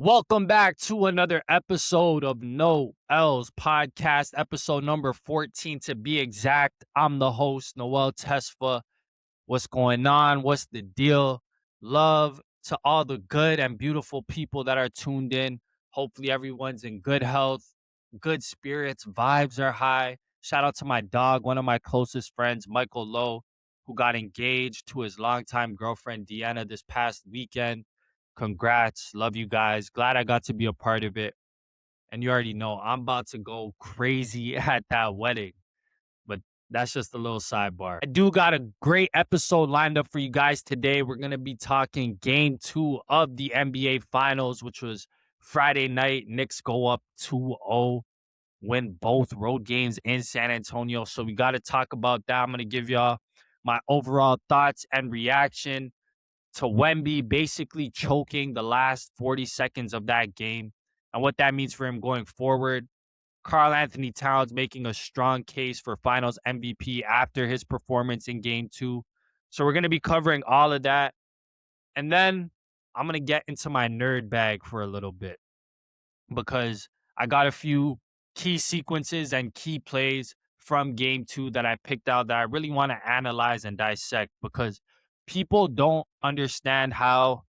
Welcome back to another episode of Noel's podcast, episode number 14 to be exact. I'm the host, Noel Tesfa. What's going on? What's the deal? Love to all the good and beautiful people that are tuned in. Hopefully, everyone's in good health, good spirits, vibes are high. Shout out to my dog, one of my closest friends, Michael Lowe, who got engaged to his longtime girlfriend, Deanna, this past weekend. Congrats. Love you guys. Glad I got to be a part of it. And you already know I'm about to go crazy at that wedding. But that's just a little sidebar. I do got a great episode lined up for you guys today. We're going to be talking game 2 of the NBA Finals, which was Friday night. Knicks go up 2-0, win both road games in San Antonio. So we got to talk about that. I'm going to give y'all my overall thoughts and reaction to Wemby basically choking the last 40 seconds of that game and what that means for him going forward. Karl Anthony Towns making a strong case for finals MVP after his performance in game 2. So we're going to be covering all of that. And then I'm going to get into my nerd bag for a little bit because I got a few key sequences and key plays from game 2 that I picked out that I really want to analyze and dissect because people don't understand how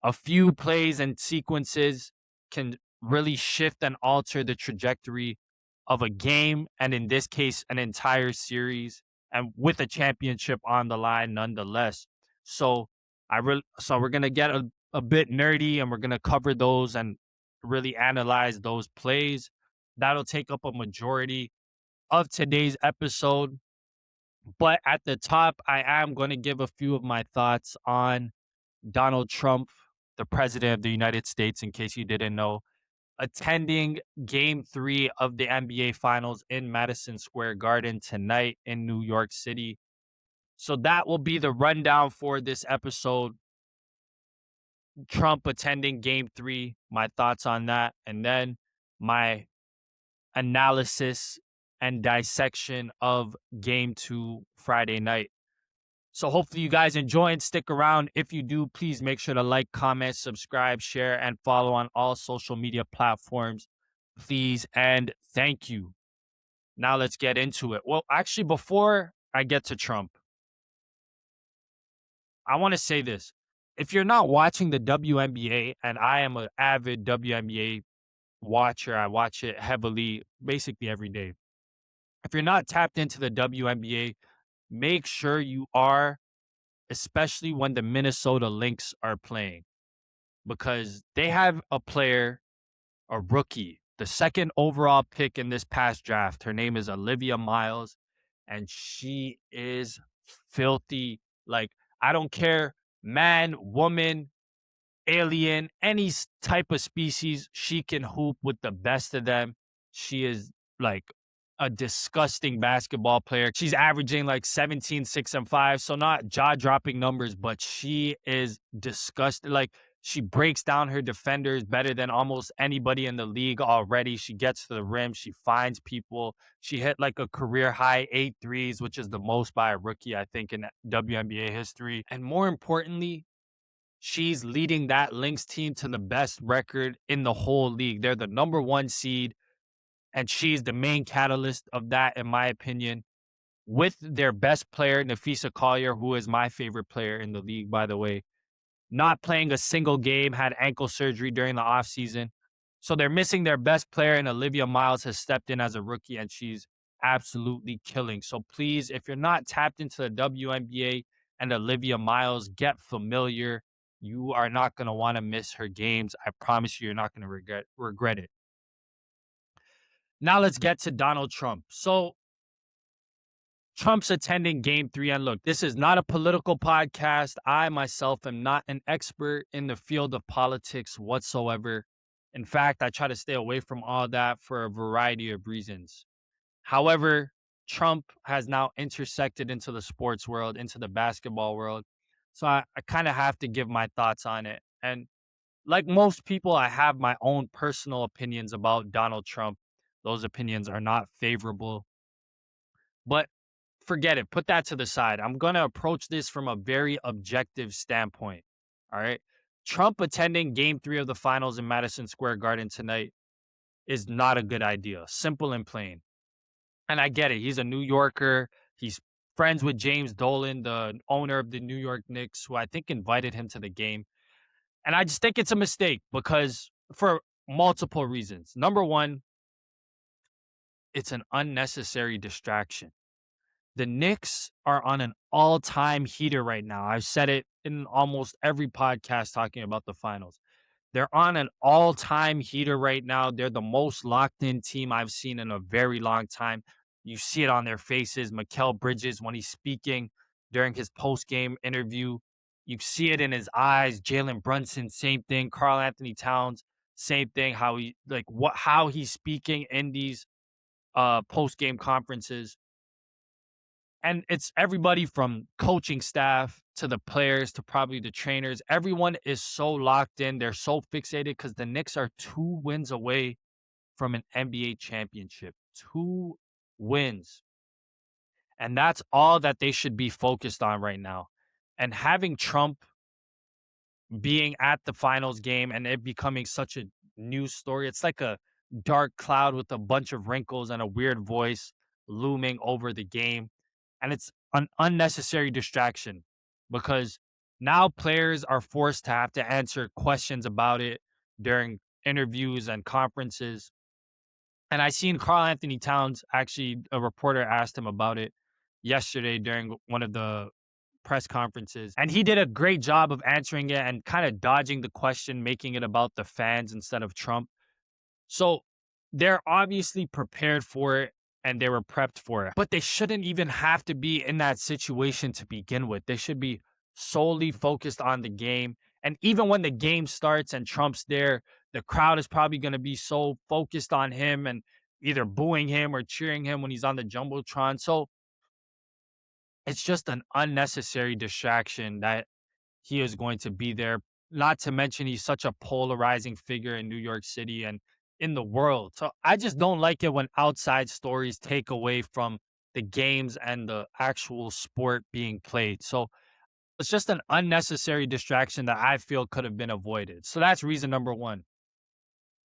a few plays and sequences can really shift and alter the trajectory of a game, and in this case, an entire series, and with a championship on the line nonetheless. So we're gonna get a bit nerdy and we're gonna cover those and really analyze those plays. That'll take up a majority of today's episode. But at the top, I am going to give a few of my thoughts on Donald Trump, the president of the United States, in case you didn't know, attending game 3 of the NBA Finals in Madison Square Garden tonight in New York City. So that will be the rundown for this episode. Trump attending game 3, my thoughts on that, and then my analysis and dissection of game 2 Friday night. So hopefully you guys enjoy and stick around. If you do, please make sure to like, comment, subscribe, share, and follow on all social media platforms. Please and thank you. Now let's get into it. Well, actually, before I get to Trump, I want to say this. If you're not watching the WNBA, and I am an avid WNBA watcher, I watch it heavily, basically every day. If you're not tapped into the WNBA, make sure you are, especially when the Minnesota Lynx are playing, because they have a player, a rookie, the second overall pick in this past draft. Her name is Olivia Miles, and she is filthy. Like, I don't care, man, woman, alien, any type of species, she can hoop with the best of them. She is like a disgusting basketball player. She's averaging like 17, 6, and 5. So not jaw-dropping numbers, but she is disgusting. Like, she breaks down her defenders better than almost anybody in the league already. She gets to the rim. She finds people. She hit like a career high 8 threes, which is the most by a rookie, I think, in WNBA history. And more importantly, she's leading that Lynx team to the best record in the whole league. They're the number 1 seed, and she's the main catalyst of that, in my opinion, with their best player, Nafisa Collier, who is my favorite player in the league, by the way, not playing a single game, had ankle surgery during the offseason. So they're missing their best player, and Olivia Miles has stepped in as a rookie, and she's absolutely killing. So please, if you're not tapped into the WNBA and Olivia Miles, get familiar. You are not going to want to miss her games. I promise you're not going to regret it. Now let's get to Donald Trump. So Trump's attending game 3. And look, this is not a political podcast. I myself am not an expert in the field of politics whatsoever. In fact, I try to stay away from all that for a variety of reasons. However, Trump has now intersected into the sports world, into the basketball world. So I kind of have to give my thoughts on it. And like most people, I have my own personal opinions about Donald Trump. Those opinions are not favorable. But forget it. Put that to the side. I'm going to approach this from a very objective standpoint. All right. Trump attending game 3 of the finals in Madison Square Garden tonight is not a good idea. Simple and plain. And I get it. He's a New Yorker. He's friends with James Dolan, the owner of the New York Knicks, who I think invited him to the game. And I just think it's a mistake because for multiple reasons. Number one, it's an unnecessary distraction. The Knicks are on an all-time heater right now. I've said it in almost every podcast talking about the finals. They're on an all-time heater right now. They're the most locked-in team I've seen in a very long time. You see it on their faces. Mikal Bridges, when he's speaking during his post-game interview, you see it in his eyes. Jalen Brunson, same thing. Karl Anthony Towns, same thing. How he's speaking in these post-game conferences. And it's everybody from coaching staff to the players to probably the trainers. Everyone is so locked in. They're so fixated because the Knicks are 2 wins away from an NBA championship. 2 wins. And that's all that they should be focused on right now. And having Trump being at the finals game and it becoming such a news story, it's like a dark cloud with a bunch of wrinkles and a weird voice looming over the game. And it's an unnecessary distraction because now players are forced to have to answer questions about it during interviews and conferences. And I seen Karl Anthony Towns, actually, a reporter asked him about it yesterday during one of the press conferences. And he did a great job of answering it and kind of dodging the question, making it about the fans instead of Trump. So they're obviously prepared for it and they were prepped for it, but they shouldn't even have to be in that situation to begin with. They should be solely focused on the game. And even when the game starts and Trump's there, the crowd is probably going to be so focused on him and either booing him or cheering him when he's on the Jumbotron. So it's just an unnecessary distraction that he is going to be there. Not to mention he's such a polarizing figure in New York City and in the world. So I just don't like it when outside stories take away from the games and the actual sport being played. So it's just an unnecessary distraction that I feel could have been avoided. So that's reason number one.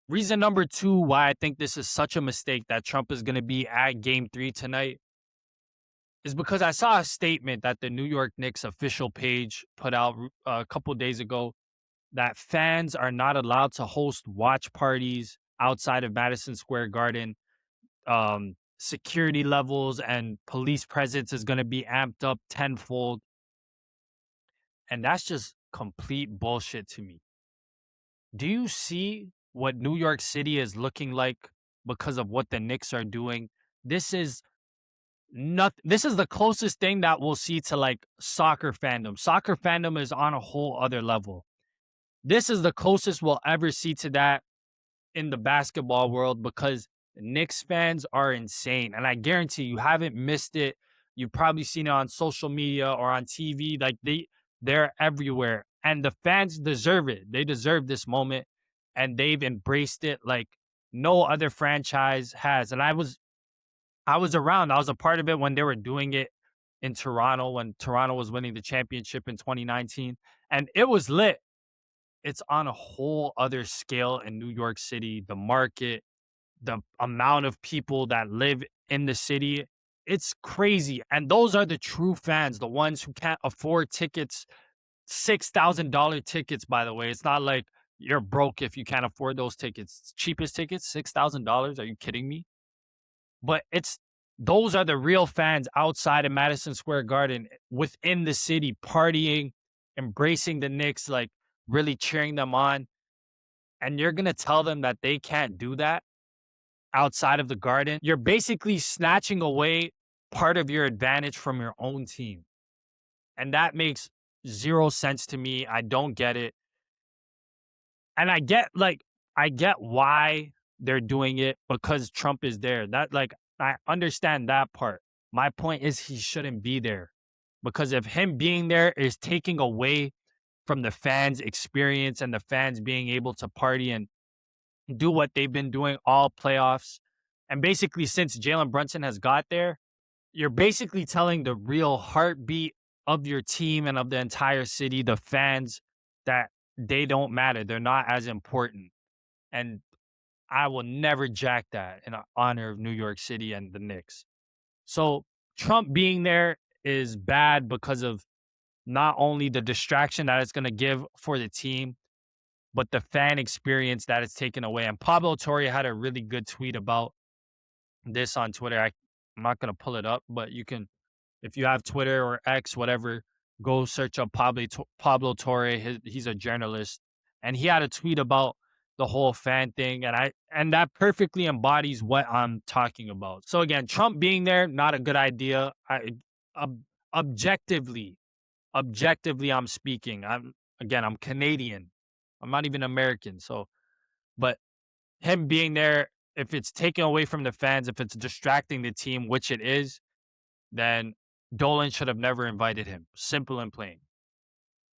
Reason number two, why I think this is such a mistake that Trump is going to be at game 3 tonight is because I saw a statement that the New York Knicks official page put out a couple days ago that fans are not allowed to host watch parties outside of Madison Square Garden. Security levels and police presence is going to be amped up tenfold. And that's just complete bullshit to me. Do you see what New York City is looking like because of what the Knicks are doing? This is this is the closest thing that we'll see to like soccer fandom. Soccer fandom is on a whole other level. This is the closest we'll ever see to that in the basketball world because Knicks fans are insane. And I guarantee you haven't missed it. You've probably seen it on social media or on TV. Like they're everywhere. And the fans deserve it. They deserve this moment. And they've embraced it like no other franchise has. And I was around. I was a part of it when they were doing it in Toronto, when Toronto was winning the championship in 2019. And it was lit. It's on a whole other scale in New York City. The market, the amount of people that live in the city, it's crazy. And those are the true fans, the ones who can't afford tickets, $6,000 tickets, by the way. It's not like you're broke if you can't afford those tickets. Cheapest tickets, $6,000. Are you kidding me? But those are the real fans outside of Madison Square Garden within the city, partying, embracing the Knicks, like really cheering them on. And you're going to tell them that they can't do that outside of the Garden. You're basically snatching away part of your advantage from your own team. And that makes zero sense to me. I don't get it. And I get why they're doing it because Trump is there. I understand that part. My point is he shouldn't be there because if him being there is taking away from the fans' experience and the fans being able to party and do what they've been doing all playoffs. And basically, since Jalen Brunson has got there, you're basically telling the real heartbeat of your team and of the entire city, the fans, that they don't matter. They're not as important. And I will never jack that in honor of New York City and the Knicks. So Trump being there is bad because of not only the distraction that it's going to give for the team, but the fan experience that it's taken away. And Pablo Torre had a really good tweet about this on Twitter. I'm not going to pull it up, but you can, if you have Twitter or X, whatever, go search up Pablo Torre. He's a journalist, and he had a tweet about the whole fan thing, and that perfectly embodies what I'm talking about. So again, Trump being there, not a good idea. Ob- objectively, I'm speaking. I'm Canadian. I'm not even American. So, but him being there, if it's taken away from the fans, if it's distracting the team, which it is, then Dolan should have never invited him. Simple and plain.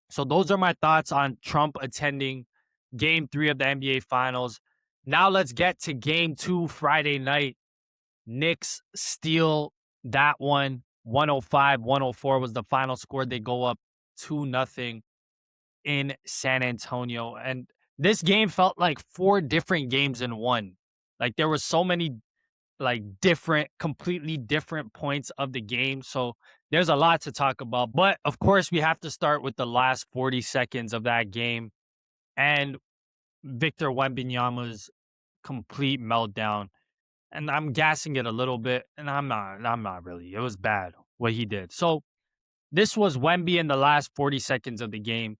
So those are my thoughts on Trump attending game 3 of the NBA Finals. Now let's get to game 2 Friday night. Knicks steal that one. 105-104 was the final score. They go up 2-0 in San Antonio. And this game felt like 4 different games in one. Like there were so many like completely different points of the game. So there's a lot to talk about. But of course, we have to start with the last 40 seconds of that game and Victor Wembanyama's complete meltdown. And I'm gassing it a little bit, and I'm not really. It was bad what he did. So this was Wemby in the last 40 seconds of the game.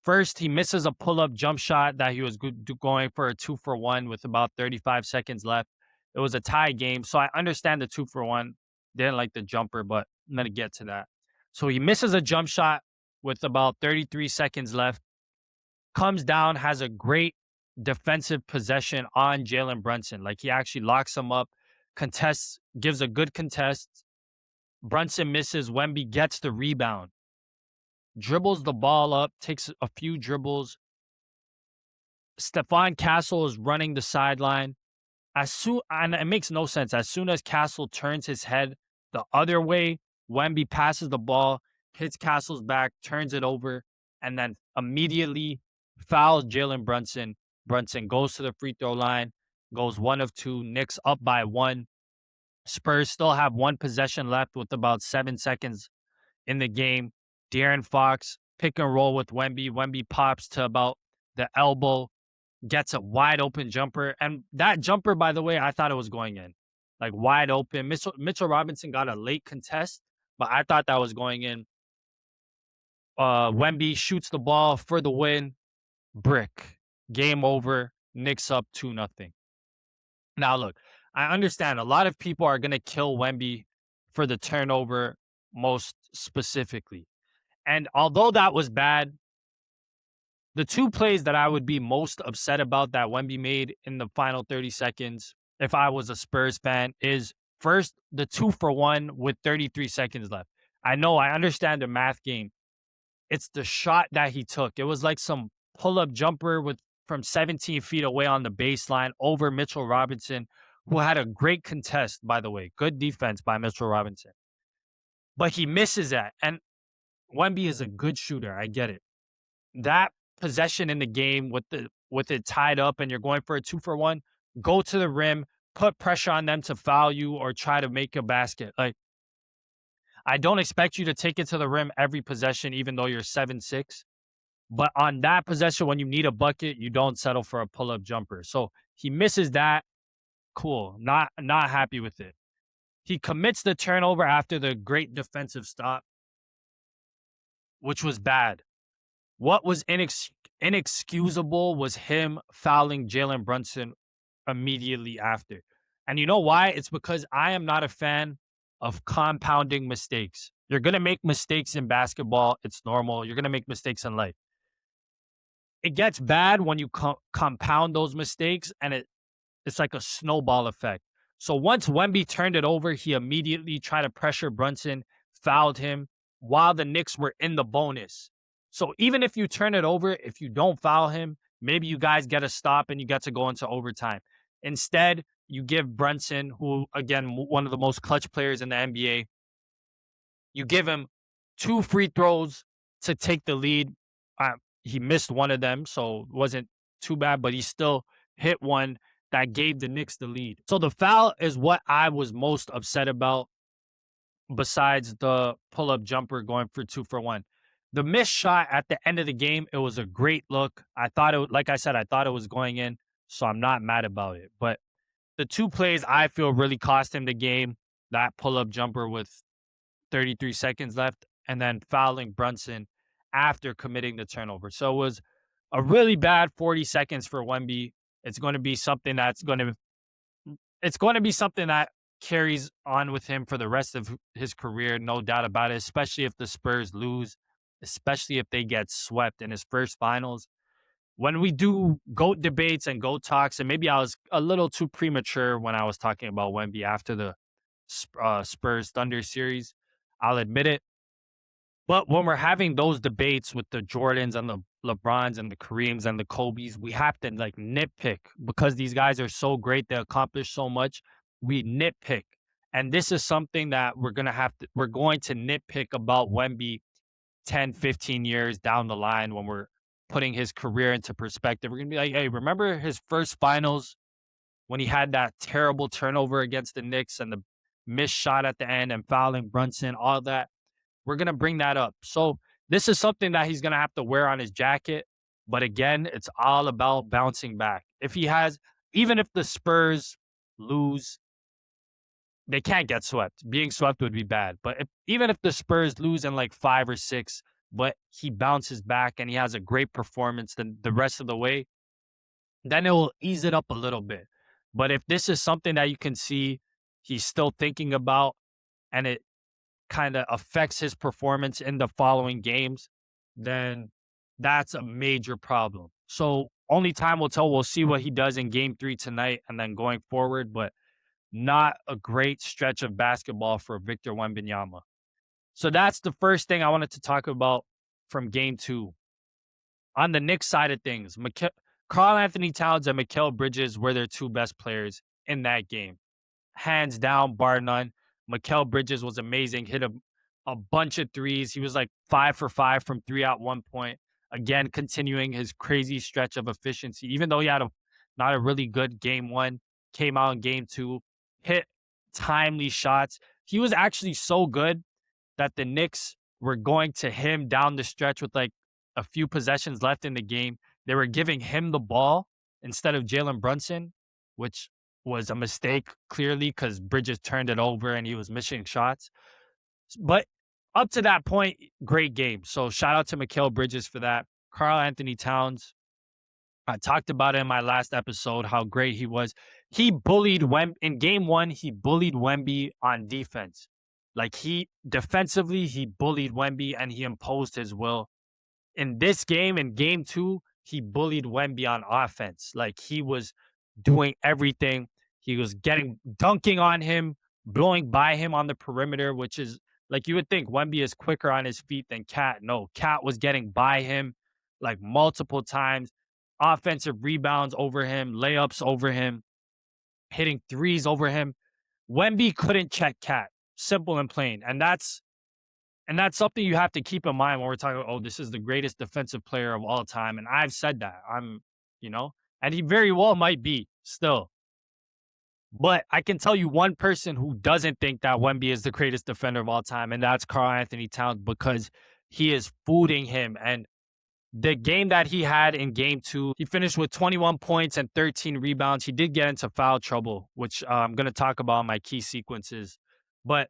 First, he misses a pull-up jump shot that he was going for a 2-for-1 with about 35 seconds left. It was a tie game, so I understand the 2-for-1. Didn't like the jumper, but I'm going to get to that. So he misses a jump shot with about 33 seconds left, comes down, has a great defensive possession on Jalen Brunson. Like he actually locks him up, contests, gives a good contest. Brunson misses. Wemby gets the rebound, dribbles the ball up, takes a few dribbles. Stephon Castle is running the sideline. And it makes no sense. As soon as Castle turns his head the other way, Wemby passes the ball, hits Castle's back, turns it over, and then immediately fouls Jalen Brunson. Brunson goes to the free throw line, goes 1 of 2, Knicks up by 1. Spurs still have 1 possession left with about 7 seconds in the game. De'Aaron Fox pick and roll with Wemby. Wemby pops to about the elbow, gets a wide open jumper. And that jumper, by the way, I thought it was going in. Like wide open. Mitchell Robinson got a late contest, but I thought that was going in. Wemby shoots the ball for the win. Brick. Game over. Knicks up 2-0. Now, look, I understand a lot of people are going to kill Wemby for the turnover most specifically. And although that was bad, the 2 plays that I would be most upset about that Wemby made in the final 30 seconds, if I was a Spurs fan, is first the 2-for-1 with 33 seconds left. I know, I understand the math game. It's the shot that he took. It was like some pull-up jumper from 17 feet away on the baseline over Mitchell Robinson, who had a great contest, by the way. Good defense by Mitchell Robinson. But he misses that. And Wemby is a good shooter. I get it. That possession in the game with it tied up and you're going for a 2-for-1, go to the rim, put pressure on them to foul you or try to make a basket. Like, I don't expect you to take it to the rim every possession, even though you're 7'6". But on that possession, when you need a bucket, you don't settle for a pull-up jumper. So he misses that. Cool. Not happy with it. He commits the turnover after the great defensive stop, which was bad. What was inexcusable was him fouling Jalen Brunson immediately after. And you know why? It's because I am not a fan of compounding mistakes. You're going to make mistakes in basketball. It's normal. You're going to make mistakes in life. It gets bad when you compound those mistakes, and it's like a snowball effect. So once Wemby turned it over, he immediately tried to pressure Brunson, fouled him while the Knicks were in the bonus. So even if you turn it over, if you don't foul him, maybe you guys get a stop and you get to go into overtime. Instead, you give Brunson, who, again, one of the most clutch players in the NBA, you give him 2 free throws to take the lead. He missed one of them, so it wasn't too bad, but he still hit one that gave the Knicks the lead. So the foul is what I was most upset about besides the pull-up jumper going for 2 for 1. The missed shot at the end of the game, it was a great look. I thought it like I said, I thought it was going in, so I'm not mad about it. But the 2 plays I feel really cost him the game, that pull-up jumper with 33 seconds left, and then fouling Brunson after committing the turnover. So it was a really bad 40 seconds for Wemby. It's going to be something that's going to it's going to be something that carries on with him for the rest of his career, no doubt about it, especially if the Spurs lose, especially if they get swept in his first finals. When we do GOAT debates and GOAT talks, and maybe I was a little too premature when I was talking about Wemby after the Spurs Thunder series, I'll admit it. But when we're having those debates with the Jordans and the LeBrons and the Kareems and the Kobes, we have to like nitpick because these guys are so great. They accomplish so much. We nitpick. And this is something that we're going to nitpick about Wemby 10, 15 years down the line when we're putting his career into perspective. We're going to be like, hey, remember his first finals when he had that terrible turnover against the Knicks and the missed shot at the end and fouling Brunson, all that? We're going to bring that up. So this is something that he's going to have to wear on his jacket. But again, it's all about bouncing back. If he has, even if the Spurs lose, they can't get swept. Being swept would be bad. But even if the Spurs lose in like 5 or 6, but he bounces back and he has a great performance then the rest of the way, then it will ease it up a little bit. But if this is something that you can see he's still thinking about and it kind of affects his performance in the following games, then that's a major problem. So only time will tell. We'll see what he does in game 3 tonight and then going forward, but not a great stretch of basketball for Victor Wembanyama. So that's the first thing I wanted to talk about from game 2. On the Knicks side of things, Karl Anthony Towns and Mikal Bridges were their 2 best players in that game. Hands down, bar none. Mikal Bridges was amazing, hit a bunch of threes. He was like 5 for 5 from 3 at one point. Again, continuing his crazy stretch of efficiency, even though he had not a really good game 1, came out in game 2, hit timely shots. He was actually so good that the Knicks were going to him down the stretch with like a few possessions left in the game. They were giving him the ball instead of Jalen Brunson, which was a mistake clearly because Bridges turned it over and he was missing shots. But up to that point, great game. So shout out to Mikal Bridges for that. Karl Anthony Towns, I talked about it in my last episode, how great he was. He bullied Wemby in game 1. He bullied Wemby on defense. Like defensively, he bullied Wemby and he imposed his will. In this game, in game 2, he bullied Wemby on offense. Like he was doing everything. He was dunking on him, blowing by him on the perimeter, which is like you would think Wemby is quicker on his feet than Cat. No, Cat was getting by him like multiple times. Offensive rebounds over him, layups over him, hitting threes over him. Wemby couldn't check Cat. Simple and plain. And that's something you have to keep in mind when we're talking, oh, this is the greatest defensive player of all time. And I've said that. And he very well might be still. But I can tell you one person who doesn't think that Wemby is the greatest defender of all time, and that's Karl Anthony Towns, because he is fooding him. And the game that he had in game 2, he finished with 21 points and 13 rebounds. He did get into foul trouble, which I'm going to talk about in my key sequences. But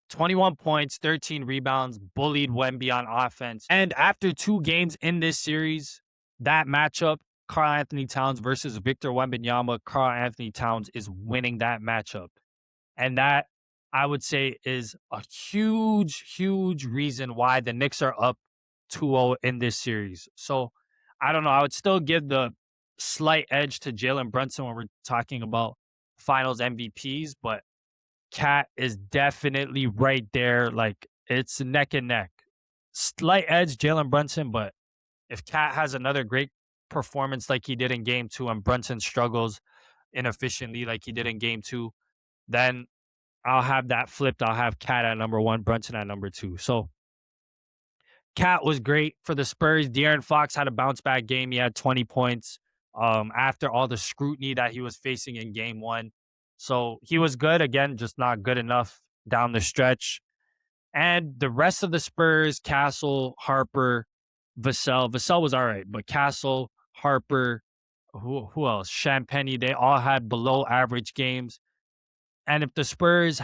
21 points, 13 rebounds, bullied Wemby on offense. And after 2 games in this series, that matchup, Karl Anthony Towns versus Victor Wembanyama, Karl Anthony Towns is winning that matchup. And that, I would say, is a huge, huge reason why the Knicks are up 2-0 in this series. So, I don't know. I would still give the slight edge to Jalen Brunson when we're talking about finals MVPs, but Cat is definitely right there. Like, it's neck and neck. Slight edge, Jalen Brunson, but if Cat has another great performance like he did in game 2 and Brunson struggles inefficiently like he did in game 2, then I'll have that flipped. I'll have Cat at number 1, Brunson at number 2. So Cat was great for the Spurs. De'Aaron Fox had a bounce back game. He had 20 points after all the scrutiny that he was facing in game one. So he was good. Again, just not good enough down the stretch. And the rest of the Spurs, Castle, Harper, Vassell. Vassell was all right, but Castle, Harper, who else? Champagny, they all had below average games. And if the Spurs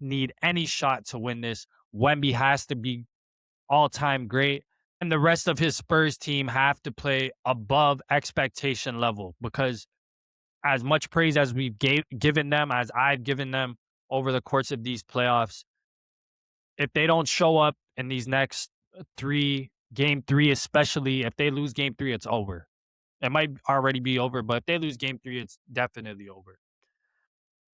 need any shot to win this, Wemby has to be all-time great, and the rest of his Spurs team have to play above expectation level, because as much praise as we've given them, as I've given them over the course of these playoffs, if they don't show up in these next game three, especially if they lose game three, it's over. It might already be over, but if they lose game three, it's definitely over.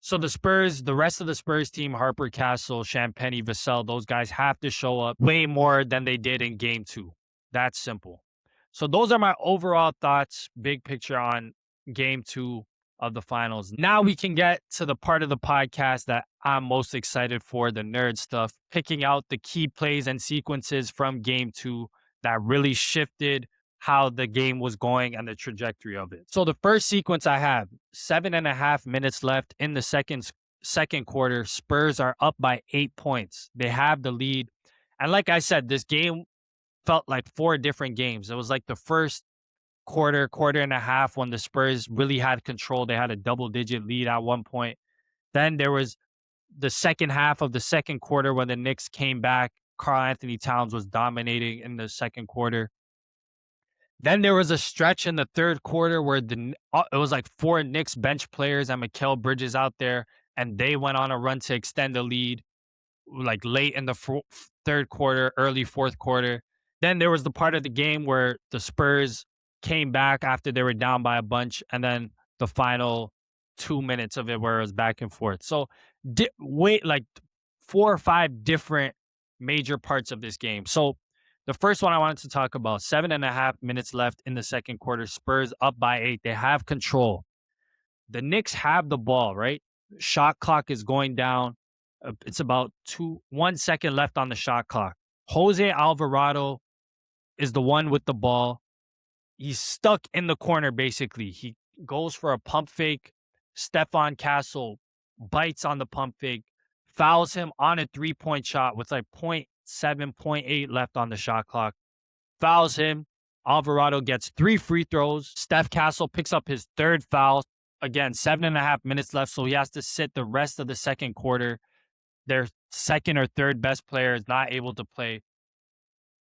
So the Spurs, the rest of the Spurs team, Harper, Castle, Champagny, Vassell, those guys have to show up way more than they did in game two. That's simple. So those are my overall thoughts, big picture on game two of the finals. Now we can get to the part of the podcast that I'm most excited for, the nerd stuff, picking out the key plays and sequences from game two that really shifted how the game was going and the trajectory of it. So the first sequence I have, 7.5 minutes left in the second quarter. Spurs are up by 8 points. They have the lead. And like I said, this game felt like 4 different games. It was like the first quarter and a half when the Spurs really had control. They had a double-digit lead at one point. Then there was the second half of the second quarter when the Knicks came back. Karl Anthony Towns was dominating in the second quarter. Then there was a stretch in the third quarter where it was like 4 Knicks bench players and Mikal Bridges out there, and they went on a run to extend the lead, like late in the third quarter, early fourth quarter. Then there was the part of the game where the Spurs came back after they were down by a bunch, and then the final 2 minutes of it where it was back and forth. So like 4 or 5 different major parts of this game. So the first one I wanted to talk about, 7.5 minutes left in the second quarter. Spurs up by 8. They have control. The Knicks have the ball, right? Shot clock is going down. It's about 1 second left on the shot clock. Jose Alvarado is the one with the ball. He's stuck in the corner, basically. He goes for a pump fake. Stephon Castle bites on the pump fake, fouls him on a 3-point shot with like 0.7, 0.8 left on the shot clock. Fouls him. Alvarado gets 3 free throws. Steph Castle picks up his 3rd foul. Again, 7.5 minutes left, so he has to sit the rest of the second quarter. Their second or third best player is not able to play.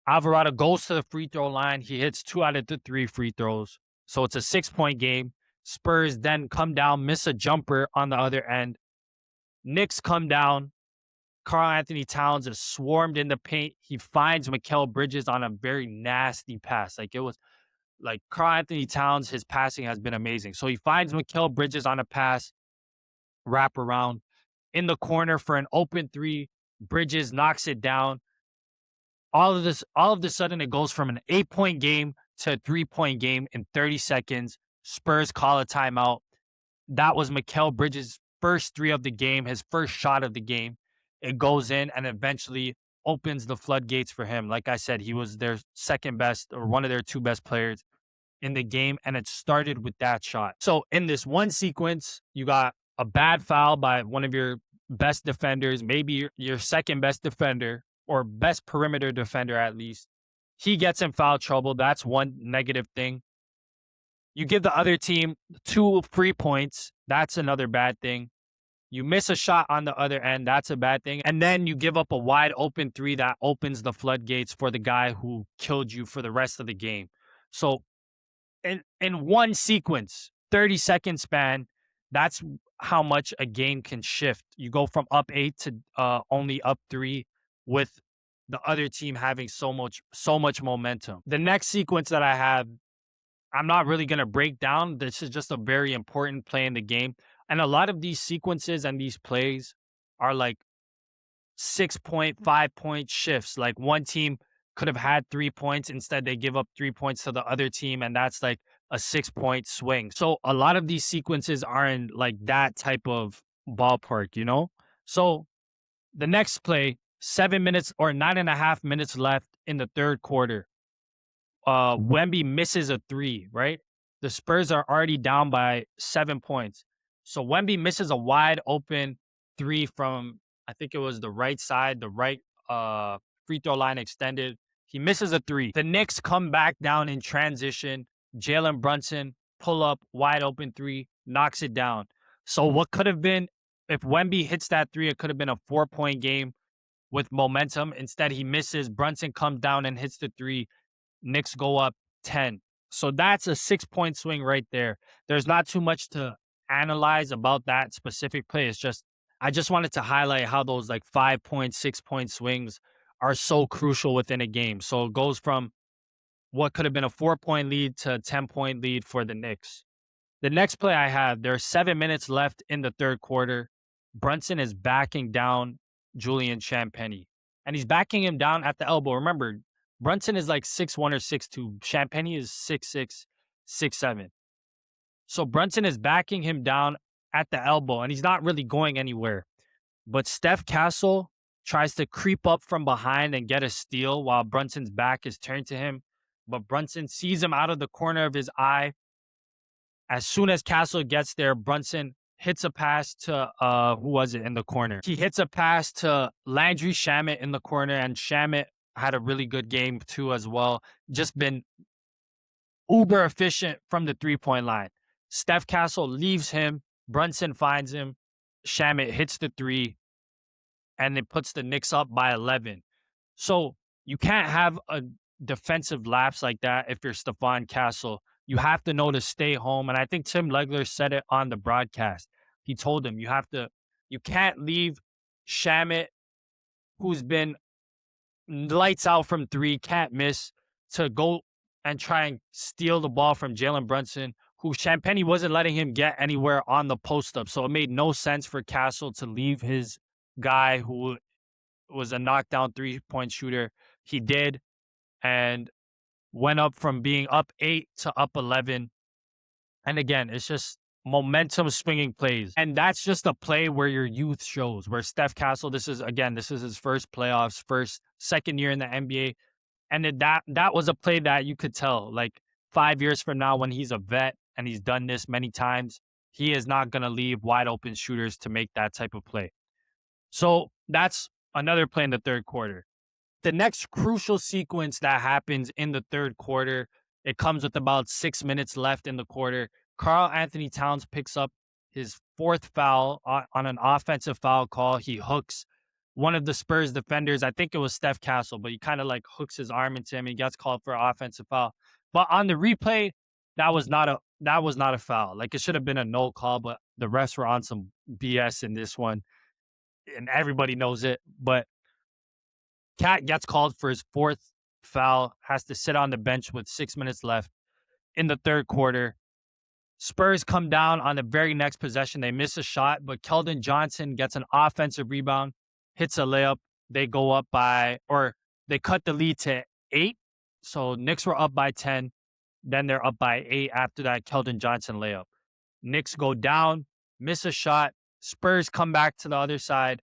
Alvarado goes to the free throw line. He hits 2 out of the 3 free throws. So it's a 6-point game. Spurs then come down, miss a jumper on the other end. Knicks come down. Karl Anthony Towns is swarmed in the paint. He finds Mikal Bridges on a very nasty pass. Like, it was like Karl Anthony Towns, his passing has been amazing. So he finds Mikal Bridges on a pass, wrap around in the corner for an open 3. Bridges knocks it down. All of the sudden, it goes from an 8-point game to a 3-point game in 30 seconds. Spurs call a timeout. That was Mikal Bridges' first 3 of the game, his first shot of the game. It goes in and eventually opens the floodgates for him. Like I said, he was their second best or one of their 2 best players in the game, and it started with that shot. So in this one sequence, you got a bad foul by one of your best defenders, maybe your second best defender or best perimeter defender at least. He gets in foul trouble. That's one negative thing. You give the other team 2 free points. That's another bad thing. You miss a shot on the other end. That's a bad thing. And then you give up a wide open 3 that opens the floodgates for the guy who killed you for the rest of the game. So in one sequence, 30-second span, that's how much a game can shift. You go from up 8 to only up 3 with the other team having so much momentum. The next sequence that I have, I'm not really going to break down. This is just a very important play in the game. And a lot of these sequences and these plays are like 6-point, 5-point shifts. Like one team could have had 3 points. Instead, they give up 3 points to the other team, and that's like a 6-point swing. So a lot of these sequences are in like that type of ballpark, you know? So the next play, 7 minutes or 9.5 minutes left in the third quarter. Wemby misses a three, right? The Spurs are already down by 7 points. So Wemby misses a wide open three from, I think it was the right side, the right free throw line extended. He misses a three. The Knicks come back down in transition. Jalen Brunson pull up wide open three, knocks it down. So what could have been, if Wemby hits that three, it could have been a 4-point game with momentum. Instead, he misses. Brunson comes down and hits the three. Knicks go up 10. So that's a 6-point swing right there. There's not too much to analyze about that specific play. It's just, I just wanted to highlight how those like 5-point, 6-point swings are so crucial within a game. So it goes from what could have been a 4-point lead to a 10-point lead for the Knicks. The next play I have, there's 7 minutes left in the third quarter. Brunson is backing down Julian Champagnie, and he's backing him down at the elbow. Remember, Brunson is like 6'1" or 6'2". Champagnie is 6'6", 6'7". So Brunson is backing him down at the elbow, and he's not really going anywhere. But Steph Castle tries to creep up from behind and get a steal while Brunson's back is turned to him. But Brunson sees him out of the corner of his eye. As soon as Castle gets there, Brunson hits a pass to, who was it in the corner? He hits a pass to Landry Shamet in the corner, and Shamet had a really good game too as well. Just been uber efficient from the three-point line. Steph Castle leaves him. Brunson finds him. Shamet hits the three, and it puts the Knicks up by 11. So you can't have a defensive lapse like that if you're Stephon Castle. You have to know to stay home. And I think Tim Legler said it on the broadcast. He told him, you can't leave Shamet, who's been lights out from three, can't miss, to go and try and steal the ball from Jalen Brunson, who Champagnie wasn't letting him get anywhere on the post up. So it made no sense for Castle to leave his guy who was a knockdown 3-point shooter. He did, and went up from being up 8 to up 11. And again, it's just momentum swinging plays. And that's just a play where your youth shows, where Steph Castle, this is his first playoffs, second year in the NBA. And that was a play that you could tell, like 5 years from now when he's a vet and he's done this many times, he is not going to leave wide open shooters to make that type of play. So that's another play in the third quarter. The next crucial sequence that happens in the third quarter, it comes with about 6 minutes left in the quarter. Karl Anthony Towns picks up his fourth foul on an offensive foul call. He hooks one of the Spurs defenders. I think it was Steph Castle, but he kind of like hooks his arm into him. He gets called for an offensive foul. But on the replay, that was not a foul. Like, it should have been a no call, but the refs were on some BS in this one, and everybody knows it. But Cat gets called for his fourth foul, has to sit on the bench with 6 minutes left in the third quarter. Spurs come down on the very next possession. They miss a shot, but Keldon Johnson gets an offensive rebound, hits a layup. They go up they cut the lead to 8. So Knicks were up by 10. Then they're up by 8 after that Keldon Johnson layup. Knicks go down, miss a shot. Spurs come back to the other side.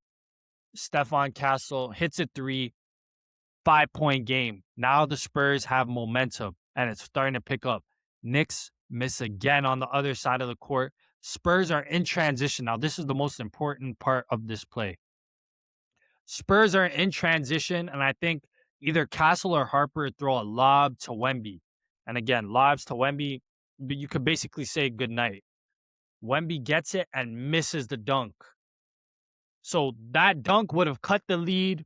Stephon Castle hits a 3. 5-point game. Now the Spurs have momentum, and it's starting to pick up. Knicks miss again on the other side of the court. Spurs are in transition. Now, this is the most important part of this play. Spurs are in transition, and I think either Castle or Harper throw a lob to Wemby. And again, lobs to Wemby, but you could basically say goodnight. Wemby gets it and misses the dunk. So that dunk would have cut the lead.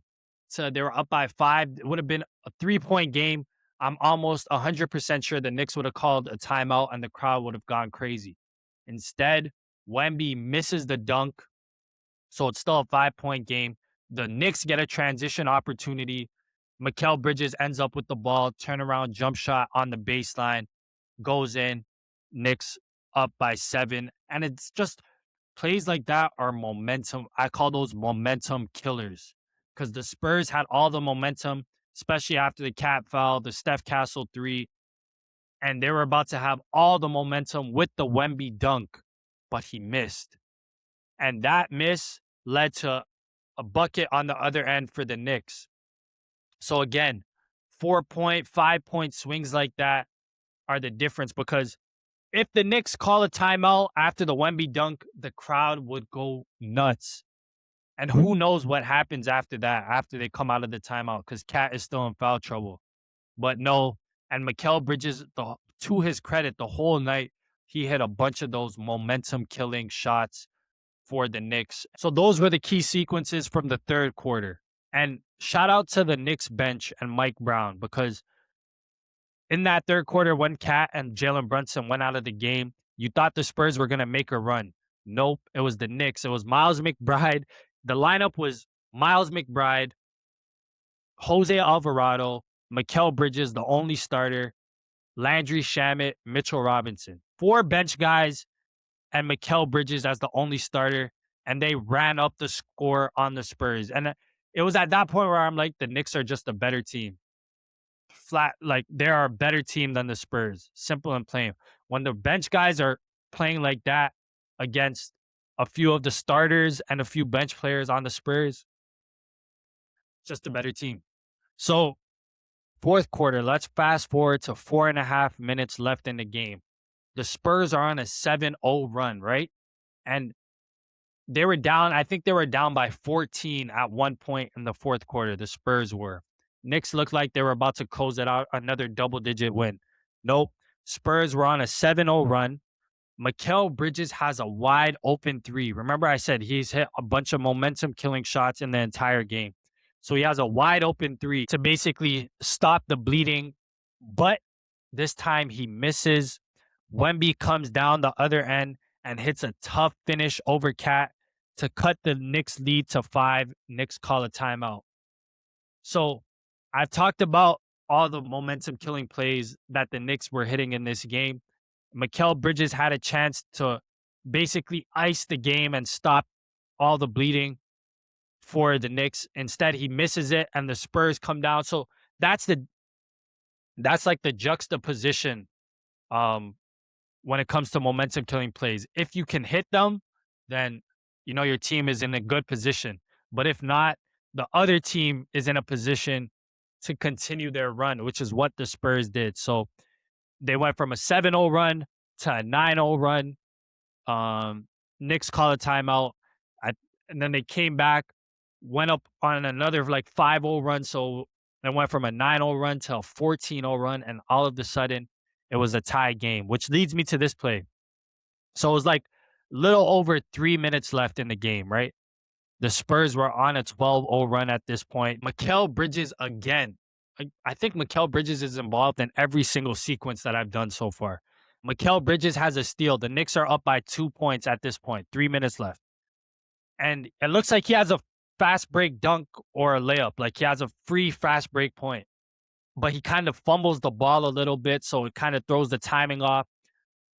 So they were up by 5. It would have been a 3-point game. I'm almost 100% sure the Knicks would have called a timeout and the crowd would have gone crazy. Instead, Wemby misses the dunk. So it's still a 5-point game. The Knicks get a transition opportunity. Mikal Bridges ends up with the ball, turnaround jump shot on the baseline, goes in. Knicks up by 7. And it's just plays like that are momentum. I call those momentum killers, because the Spurs had all the momentum, especially after the Cat foul, the Steph Castle 3, and they were about to have all the momentum with the Wemby dunk, but he missed. And that miss led to a bucket on the other end for the Knicks. So again, 4-point, 5-point swings like that are the difference, because if the Knicks call a timeout after the Wemby dunk, the crowd would go nuts. And who knows what happens after that, after they come out of the timeout, because Cat is still in foul trouble. But no, and Mikal Bridges, to his credit, the whole night, he hit a bunch of those momentum-killing shots for the Knicks. So those were the key sequences from the third quarter. And shout out to the Knicks bench and Mike Brown, because in that third quarter, when Cat and Jalen Brunson went out of the game, you thought the Spurs were going to make a run. Nope, it was the Knicks. It was Miles McBride. The lineup was Miles McBride, Jose Alvarado, Mikal Bridges, the only starter, Landry Shamet, Mitchell Robinson. 4 bench guys and Mikal Bridges as the only starter, and they ran up the score on the Spurs. And it was at that point where I'm like, the Knicks are just a better team. Flat, like they are a better team than the Spurs. Simple and plain. When the bench guys are playing like that against a few of the starters and a few bench players on the Spurs, just a better team. So fourth quarter, let's fast forward to 4.5 minutes left in the game. The Spurs are on a 7-0 run, right? And they were down, I think they were down by 14 at one point in the fourth quarter. The Spurs were. Knicks looked like they were about to close it out, another double-digit win. Nope. Spurs were on a 7-0 run. Mikal Bridges has a wide open 3. Remember I said he's hit a bunch of momentum-killing shots in the entire game. So he has a wide open 3 to basically stop the bleeding. But this time he misses. Wemby comes down the other end and hits a tough finish over Cat to cut the Knicks lead to 5. Knicks call a timeout. So I've talked about all the momentum-killing plays that the Knicks were hitting in this game. Mikal Bridges had a chance to basically ice the game and stop all the bleeding for the Knicks. Instead, he misses it, and the Spurs come down. So that's like the juxtaposition when it comes to momentum-killing plays. If you can hit them, then your team is in a good position. But if not, the other team is in a position to continue their run, which is what the Spurs did. So they went from a 7-0 run to a 9-0 run. Knicks call a timeout. And then they came back, went up on another like 5-0 run. So they went from a 9-0 run to a 14-0 run. And all of a sudden, it was a tie game, which leads me to this play. So it was like little over 3 minutes left in the game, right? The Spurs were on a 12-0 run at this point. Mikal Bridges again. I think Mikal Bridges is involved in every single sequence that I've done so far. Mikal Bridges has a steal. The Knicks are up by 2 points at this point. 3 minutes left. And it looks like he has a fast break dunk or a layup. Like he has a free fast break point. But he kind of fumbles the ball a little bit, so it kind of throws the timing off.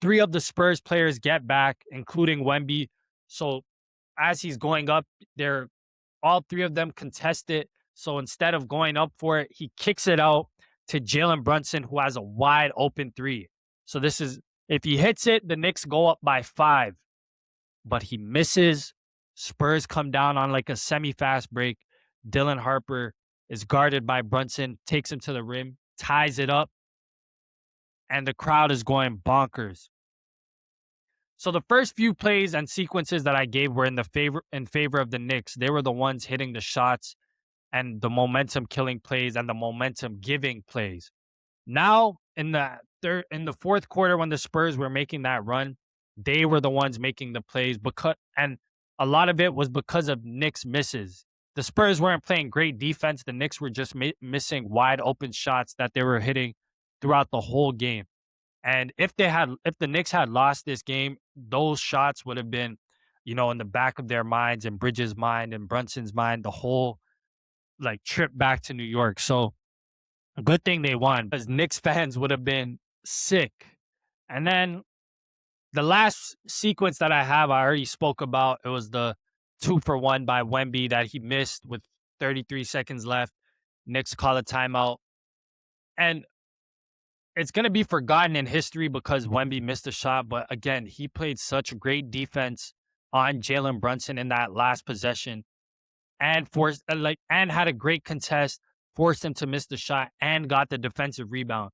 3 of the Spurs players get back, including Wemby. So as he's going up, all 3 of them contest it. So instead of going up for it, he kicks it out to Jalen Brunson, who has a wide open 3. So this is, if he hits it, the Knicks go up by 5. But he misses. Spurs come down on like a semi-fast break. Dylan Harper is guarded by Brunson, takes him to the rim, ties it up, and the crowd is going bonkers. So the first few plays and sequences that I gave were in favor of the Knicks. They were the ones hitting the shots and the momentum killing plays and the momentum giving plays. Now in the fourth quarter, when the Spurs were making that run, they were the ones making the plays, and a lot of it was because of Knicks misses. The Spurs weren't playing great defense. The Knicks were just missing wide open shots that they were hitting throughout the whole game. And if the Knicks had lost this game, those shots would have been, in the back of their minds and Bridges' mind and Brunson's mind, the whole like trip back to New York. So a good thing they won, because Knicks fans would have been sick. And then the last sequence that I already spoke about. It was the 2-for-1 by Wemby that he missed with 33 seconds left. Knicks call a timeout. And it's going to be forgotten in history because Wemby missed a shot. But again, he played such great defense on Jalen Brunson in that last possession and had a great contest, forced him to miss the shot, and got the defensive rebound.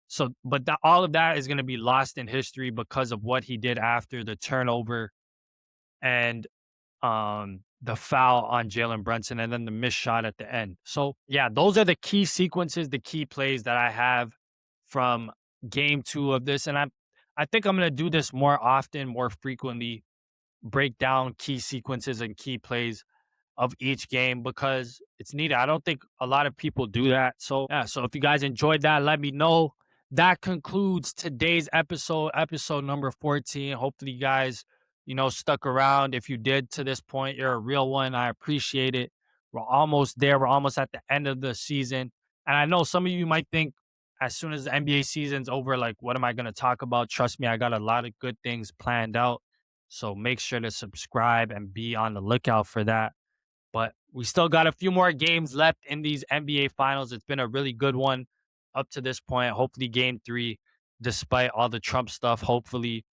So, but all of that is going to be lost in history because of what he did after the turnover and the foul on Jalen Brunson and then the missed shot at the end. So yeah, those are the key sequences, the key plays that I have from game 2 of this. And I think I'm gonna do this more often, more frequently, break down key sequences and key plays of each game because it's needed. I don't think a lot of people do that. So, yeah, so if you guys enjoyed that, let me know. That concludes today's episode number 14. Hopefully, you guys, stuck around. If you did to this point, you're a real one. I appreciate it. We're almost there. We're almost at the end of the season. And I know some of you might think as soon as the NBA season's over, like, what am I going to talk about? Trust me, I got a lot of good things planned out. So make sure to subscribe and be on the lookout for that. But we still got a few more games left in these NBA finals. It's been a really good one up to this point. Hopefully, game 3, despite all the Trump stuff, hopefully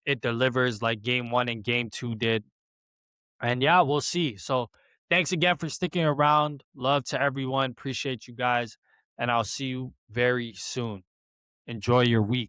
it delivers like game 1 and game 2 did. And yeah, we'll see. So thanks again for sticking around. Love to everyone. Appreciate you guys. And I'll see you very soon. Enjoy your week.